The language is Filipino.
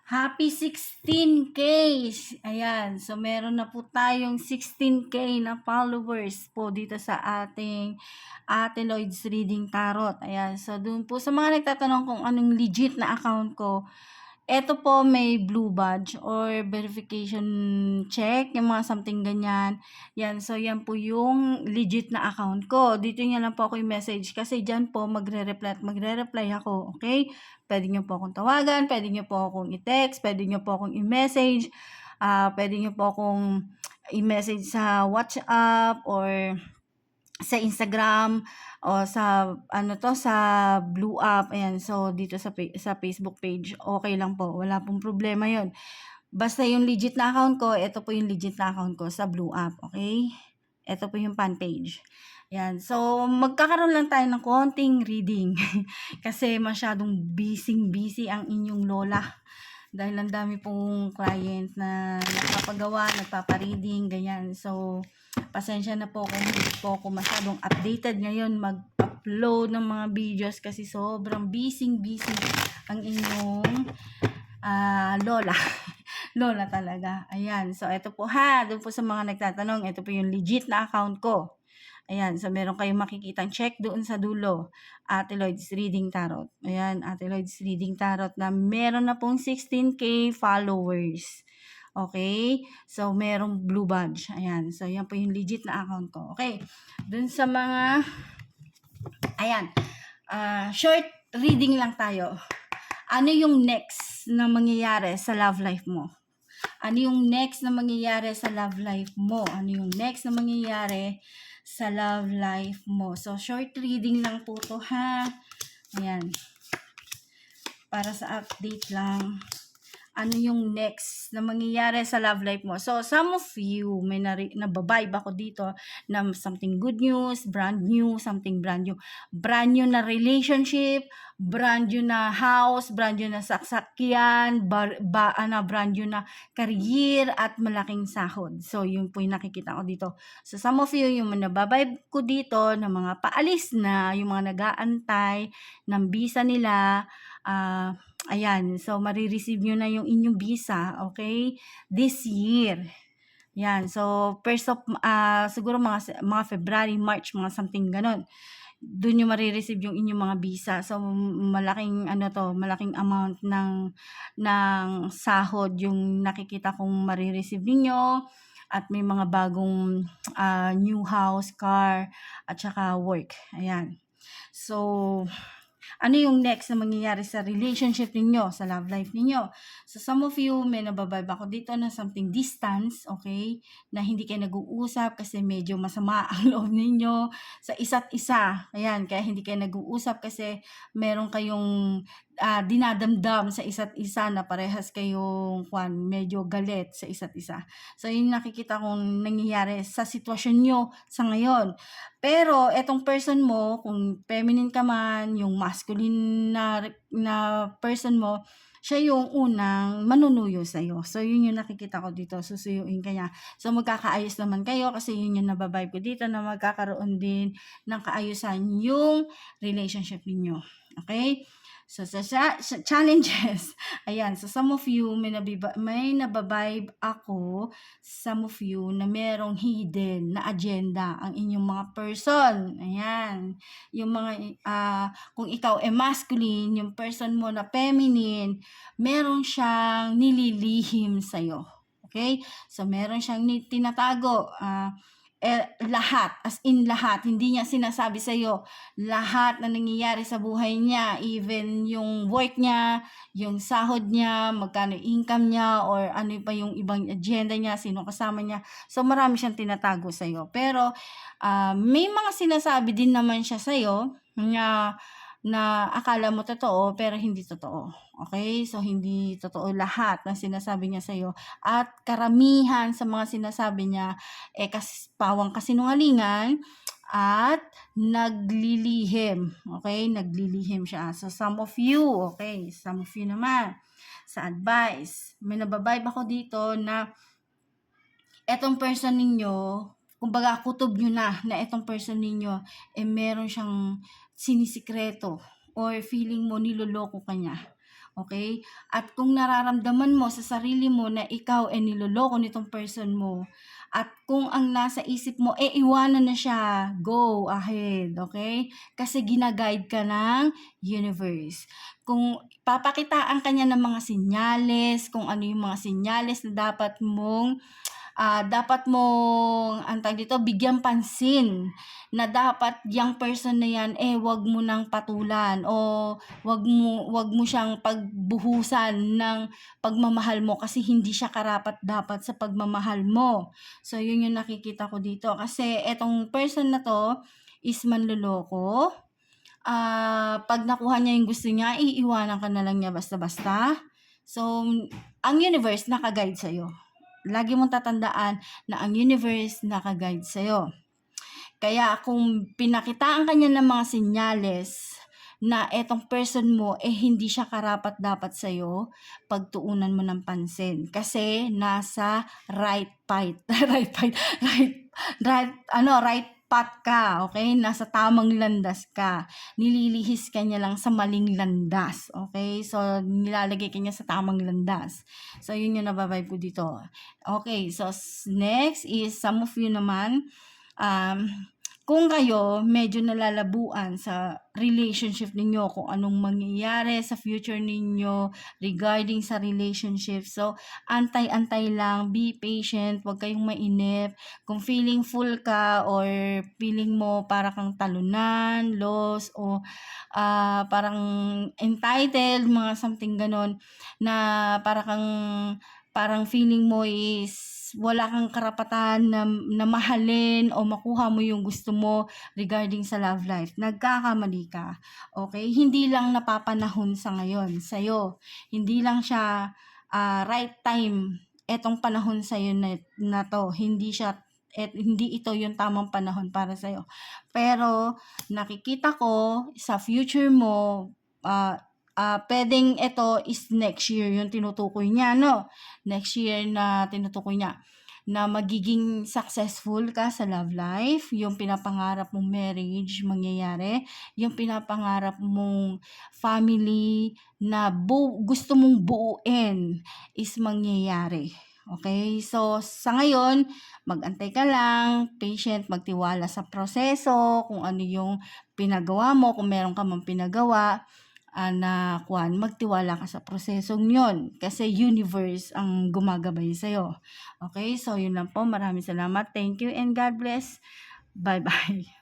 Happy 16K! Ayan, so meron na po tayong 16K na followers po dito sa ating Ate Lloyd's Reading Tarot. Ayan, so dun po sa mga nagtatanong kung anong legit na account ko, eto po may blue badge or verification check, yung mga something ganyan. Yan, so yan po yung legit na account ko. Dito niya lang po ako yung message kasi dyan po magre-reply ako, okay? Pwede niyo po akong tawagan, pwede niyo po akong i-text, pwede niyo po akong i-message, pwede niyo po akong i-message sa WhatsApp or sa Instagram o sa sa Blue App. Ayan, so dito sa Facebook page, okay lang po. Wala pong problema 'yon. Basta yung legit na account ko, ito po yung legit na account ko sa Blue App, okay? Ito po yung fan page. Ayan, so magkakaroon lang tayo ng konting reading kasi masyadong busy ang inyong lola. Dahil ang dami pong client na nagpapagawa, nagpapa-reading, ganyan. So, pasensya na po kung hindi po ako masyadong updated ngayon mag-upload ng mga videos kasi sobrang busy ang inyong lola. Lola talaga. Ayan. So, ito po doon po sa mga nagtatanong, ito po yung legit na account ko. Ayan, so meron kayong makikitang check doon sa dulo. Ate Lloyd's Reading Tarot. Ayan, Ate Lloyd's Reading Tarot na meron na pong 16K followers. Okay? So, merong blue badge. Ayan, so yan po yung legit na account ko. Okay? Doon sa mga, ayan, short reading lang tayo. Ano yung next na mangyayari sa love life mo? Ano yung next na mangyayari sa love life mo? Ano yung next na mangyayari sa love life mo? So, short reading lang po to ha. Ayan. Para sa update lang. Ano yung next na mangyayari sa love life mo? So, some of you, may nababibe ako dito na something good news, brand new, something brand new. Brand new na relationship, brand new na house, brand new na sasakyan, brand new na career at malaking sahod. So, yun po yung nakikita ko dito. So, some of you, yung nababibe ko dito na mga paalis na, yung mga nag-aantay ng visa nila, ayan, so marireceive nyo na yung inyong visa, okay? This year. Yan, so first of, siguro mga February, March, mga something ganon. Doon nyo marireceive yung inyong mga visa. So malaking malaking amount ng sahod yung nakikita kong marireceive niyo at may mga bagong new house, car, at saka work. Ayan. So, ano yung next na mangyayari sa relationship ninyo, sa love life ninyo? So, some of you, may nababibe ako dito na something distance, okay? Na hindi kayo nag-uusap kasi medyo masama ang loob ninyo sa isa't isa. Ayan, kaya hindi kayo nag-uusap kasi meron kayong dinadamdam sa isa't isa na parehas kayong medyo galit sa isa't isa. So, yun nakikita kong nangyayari sa sitwasyon nyo sa ngayon. Pero, etong person mo, kung feminine ka man, yung masculine na person mo, siya yung unang manunuyo sa'yo. So, yun yung nakikita ko dito. Susuyuin ka niya. So, magkakaayos naman kayo kasi yun yung nababibe ko dito na magkakaroon din ng kaayusan yung relationship ninyo. Okay? So, sa challenges, ayan, so some of you, may nababibe ako, some of you, na merong hidden na agenda ang inyong mga person. Ayan. Yung mga, kung ikaw ay masculine, yung person mo na feminine, meron siyang nililihim sa'yo. Okay? So, meron siyang tinatago. Lahat, as in lahat, hindi niya sinasabi sa'yo lahat na nangyayari sa buhay niya, even yung work niya, yung sahod niya, magkano income niya, or ano pa yung ibang agenda niya, sino kasama niya. So, marami siyang tinatago sa'yo. Pero, may mga sinasabi din naman siya sa'yo na akala mo totoo, pero hindi totoo. Okay? So, hindi totoo lahat ng sinasabi niya sa'yo. At karamihan sa mga sinasabi niya, pawang kasinungalingan at naglilihim. Okay? Naglilihim siya. So, some of you, okay? Some of you naman, sa advice, may nababibe ako dito na etong person ninyo, kumbaga kutob nyo na etong person ninyo, meron siyang sinisikreto or feeling mo niloloko ka niya. Okay? At kung nararamdaman mo sa sarili mo na ikaw ay niloloko nitong person mo, at kung ang nasa isip mo, iwanan na siya, go ahead, okay? Kasi ginaguide ka ng universe. Kung papakitaan ka niya ng mga senyales, kung ano yung mga senyales na dapat mong ang tawag dito, bigyan pansin na dapat yung person na yan wag mo nang patulan o wag mo siyang pagbuhusan ng pagmamahal mo kasi hindi siya karapat-dapat sa pagmamahal mo. So yun yung nakikita ko dito kasi etong person na to is manloloko. Pag nakuha niya yung gusto niya, iiwanan ka na lang niya basta-basta. So ang universe naka-guide sa'yo. Lagi mong tatandaan na ang universe naka-guide sa'yo. Kaya kung pinakitaan ka niya ng mga senyales na etong person mo hindi siya karapat-dapat sa'yo, pagtuunan mo ng pansin. Kasi nasa right path ka, okay? Nasa tamang landas ka. Nililihis ka niya lang sa maling landas, okay? So, nilalagay ka niya sa tamang landas. So, yun yung nababibe ko dito. Okay, so next is some of you naman, kung kayo medyo nalalabuan sa relationship ninyo, kung anong mangyayari sa future ninyo regarding sa relationship. So, antay-antay lang, be patient, huwag kayong mainip. Kung feeling full ka or feeling mo para kang talunan, lost, o parang entitled, mga something ganon, na parang feeling mo is wala kang karapatan na mahalin o makuha mo yung gusto mo regarding sa love life. Nagkakamali ka. Okay? Hindi lang napapanahon sa ngayon sa'yo. Hindi lang siya right time etong panahon sa'yo na to. Hindi ito yung tamang panahon para sa'yo. Pero nakikita ko sa future mo, pwedeng ito is next year yung tinutukoy niya, no? Next year na tinutukoy niya na magiging successful ka sa love life, yung pinapangarap mong marriage mangyayari, yung pinapangarap mong family na gusto mong buuin is mangyayari. Okay? So, sa ngayon, mag-antay ka lang, patient, magtiwala sa proseso, kung ano yung pinagawa mo, kung meron ka mang pinagawa, magtiwala ka sa prosesong yon kasi universe ang gumagabay sa'yo. Okay, so yun lang po. Maraming salamat. Thank you and God bless. Bye-bye.